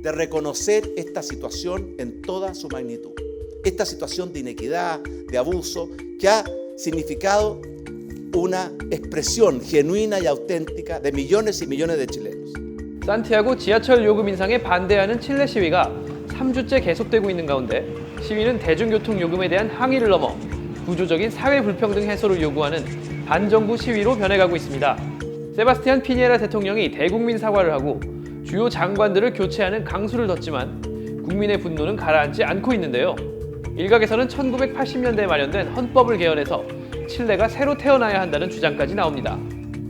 de reconocer esta situación en toda su magnitud. Esta situación de inequidad, de abuso, que ha significado una expresión genuina y auténtica de millones y millones de chilenos. 산티아고 지하철 요금 인상에 반대하는 칠레 시위가 3주째 계속되고 있는 가운데 시위는 대중교통 요금에 대한 항의를 넘어 구조적인 사회 불평등 해소를 요구하는 반정부 시위로 변해가고 있습니다. 세바스티안 피니에라 대통령이 대국민 사과를 하고 주요 장관들을 교체하는 강수를 뒀지만 국민의 분노는 가라앉지 않고 있는데요. 일각에서는 1980년대에 마련된 헌법을 개헌해서 칠레가 새로 태어나야 한다는 주장까지 나옵니다.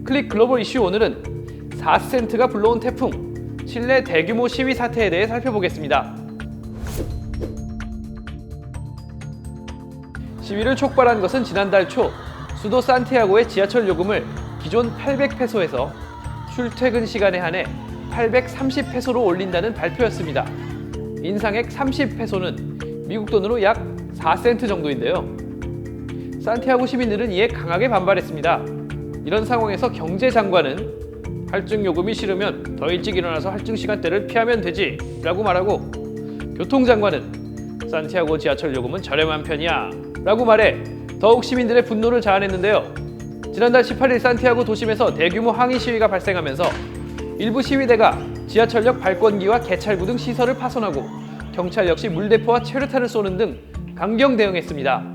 클릭 글로벌 이슈 오늘은 4센트가 불러온 태풍, 칠레 대규모 시위 사태에 대해 살펴보겠습니다. 시위를 촉발한 것은 지난달 초 수도 산티아고의 지하철 요금을 기존 800페소에서 출퇴근 시간에 한해 830페소로 올린다는 발표였습니다. 인상액 30페소는 미국 돈으로 약 4센트 정도인데요. 산티아고 시민들은 이에 강하게 반발했습니다. 이런 상황에서 경제장관은 할증 요금이 싫으면 더 일찍 일어나서 할증 시간대를 피하면 되지 라고 말하고, 교통장관은 산티아고 지하철 요금은 저렴한 편이야 라고 말해 더욱 시민들의 분노를 자아냈는데요. 지난달 18일 산티아고 도심에서 대규모 항의 시위가 발생하면서 일부 시위대가 지하철역 발권기와 개찰구 등 시설을 파손하고 경찰 역시 물대포와 체류탄을 쏘는 등 강경 대응했습니다.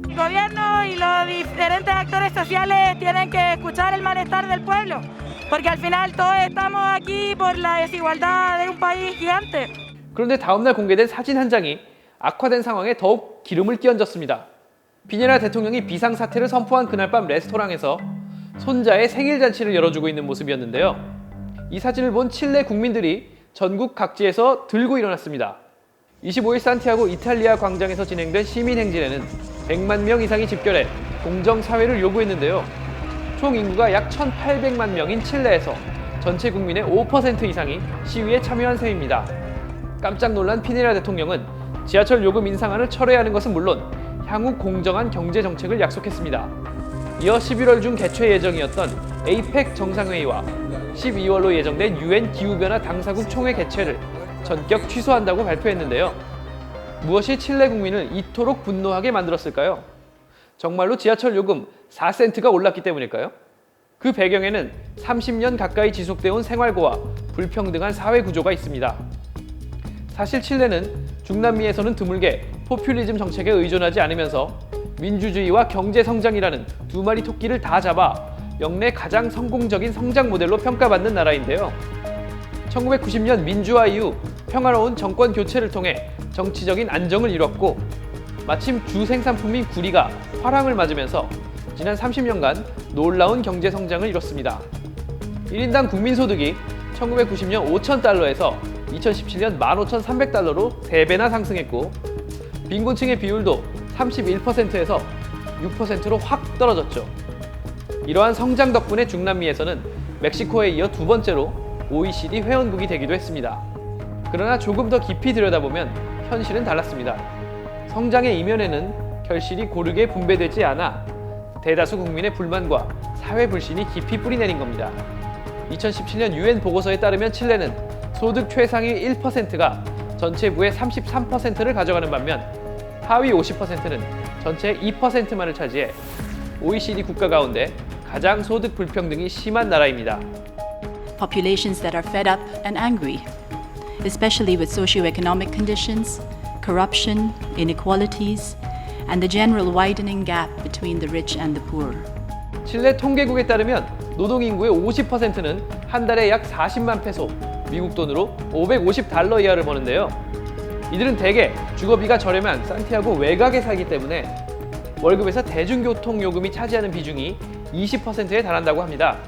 El gobierno y los diferentes actores sociales tienen que escuchar el malestar del pueblo, porque al final todos estamos aquí por la desigualdad de un país gigante. 그런데 다음날 공개된 사진 한 장이 악화된 상황에 더욱 기름을 끼얹었습니다. 피니에라 대통령이 비상사태를 선포한 그날 밤 레스토랑에서 손자의 생일 잔치를 열어주고 있는 모습이었는데요. 이 사진을 본 칠레 국민들이 전국 각지에서 들고 일어났습니다. 25일 산티아고 이탈리아 광장에서 진행된 시민행진에는 100만 명 이상이 집결해 공정사회를 요구했는데요. 총 인구가 약 1,800만 명인 칠레에서 전체 국민의 5% 이상이 시위에 참여한 셈입니다. 깜짝 놀란 피니에라 대통령은 지하철 요금 인상안을 철회하는 것은 물론 향후 공정한 경제 정책을 약속했습니다. 이어 11월 중 개최 예정이었던 에이펙 정상회의와 12월로 예정된 UN 기후변화 당사국 총회 개최를 전격 취소한다고 발표했는데요. 무엇이 칠레 국민을 이토록 분노하게 만들었을까요? 정말로 지하철 요금 4센트가 올랐기 때문일까요? 그 배경에는 30년 가까이 지속되어 온 생활고와 불평등한 사회 구조가 있습니다. 사실 칠레는 중남미에서는 드물게 포퓰리즘 정책에 의존하지 않으면서 민주주의와 경제 성장이라는 두 마리 토끼를 다 잡아 역내 가장 성공적인 성장 모델로 평가받는 나라인데요. 1990년 민주화 이후 평화로운 정권 교체를 통해 정치적인 안정을 이뤘고, 마침 주 생산품인 구리가 화랑을 맞으면서 지난 30년간 놀라운 경제 성장을 이뤘습니다. 1인당 국민소득이 1990년 5,000달러에서 2017년 15,300달러로 3배나 상승했고, 빈곤층의 비율도 31%에서 6%로 확 떨어졌죠. 이러한 성장 덕분에 중남미에서는 멕시코에 이어 두 번째로 OECD 회원국이 되기도 했습니다. 그러나 조금 더 깊이 들여다보면 현실은 달랐습니다. 성장의 이면에는 결실이 고르게 분배되지 않아 대다수 국민의 불만과 사회 불신이 깊이 뿌리내린 겁니다. 2017년 UN 보고서에 따르면 칠레는 소득 최상위 1%가 전체 부의 33%를 가져가는 반면 하위 50%는 전체의 2%만을 차지해 OECD 국가 가운데 가장 소득 불평등이 심한 나라입니다. Populations that are fed up and angry, especially with socioeconomic conditions, corruption, inequalities, and the general widening gap between the rich and the poor. 칠레 통계국에 따르면 노동인구의 50%는 한 달에 약 40만 페소, 미국 돈으로 550달러 이하를 버는데요. 이들은 대개 주거비가 저렴한 산티아고 외곽에 살기 때문에 월급에서 대중교통 요금이 차지하는 비중이 20%에 달한다고 합니다.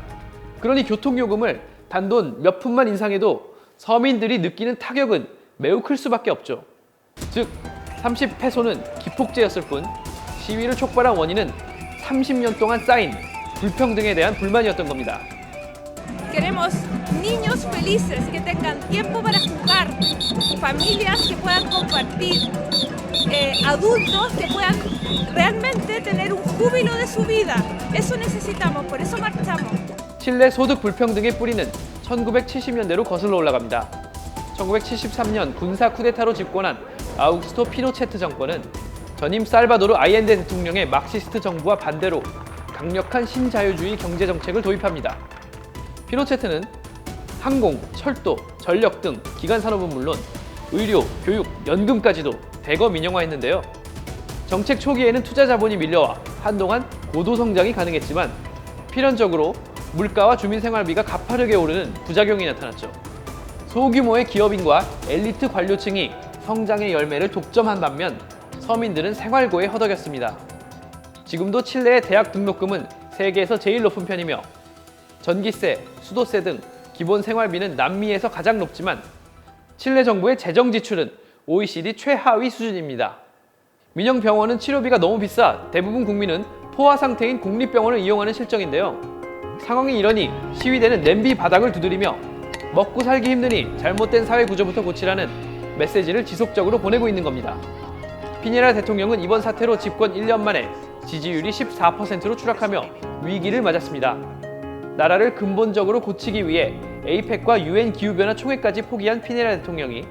그러니 교통요금을 단돈 몇 푼만 인상해도 서민들이 느끼는 타격은 매우 클 수밖에 없죠. 즉 30페소는 기폭제였을 뿐 시위를 촉발한 원인은 30년 동안 쌓인 불평등에 대한 불만이었던 겁니다. Queremos niños felices que tengan tiempo para jugar, familias que puedan compartir, adultos que puedan realmente tener un júbilo de su vida. Eso necesitamos, por eso marchamos. 칠레 소득 불평등의 뿌리는 1970년대로 거슬러 올라갑니다. 1973년 군사 쿠데타로 집권한 아우구스토 피노체트 정권은 전임 살바도르 아이엔데 대통령의 막시스트 정부와 반대로 강력한 신자유주의 경제 정책을 도입합니다. 피노체트는 항공, 철도, 전력 등 기간 산업은 물론 의료, 교육, 연금까지도 대거 민영화했는데요. 정책 초기에는 투자 자본이 밀려와 한동안 고도 성장이 가능했지만 필연적으로 물가와 주민 생활비가 가파르게 오르는 부작용이 나타났죠. 소규모의 기업인과 엘리트 관료층이 성장의 열매를 독점한 반면 서민들은 생활고에 허덕였습니다. 지금도 칠레의 대학 등록금은 세계에서 제일 높은 편이며 전기세, 수도세 등 기본 생활비는 남미에서 가장 높지만 칠레 정부의 재정 지출은 OECD 최하위 수준입니다. 민영 병원은 치료비가 너무 비싸 대부분 국민은 포화 상태인 국립병원을 이용하는 실정인데요. 상황이 이러니 시위대는 냄비 바닥을 두드리며 먹고 살기 힘드니 잘못된 사회 구조부터 고치라는 메시지를 지속적으로 보내고 있는 겁니다. 피니에라 대통령은 이번 사태로 집권 1년 만에 지지율이 14%로 추락하며 위기를 맞았습니다. 나라를 근본적으로 고치기 위해 에이펙과 UN 기후변화 총회까지 포기한 피니에라 대통령이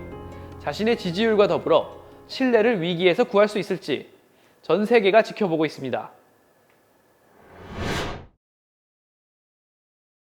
자신의 지지율과 더불어 칠레를 위기에서 구할 수 있을지 전 세계가 지켜보고 있습니다.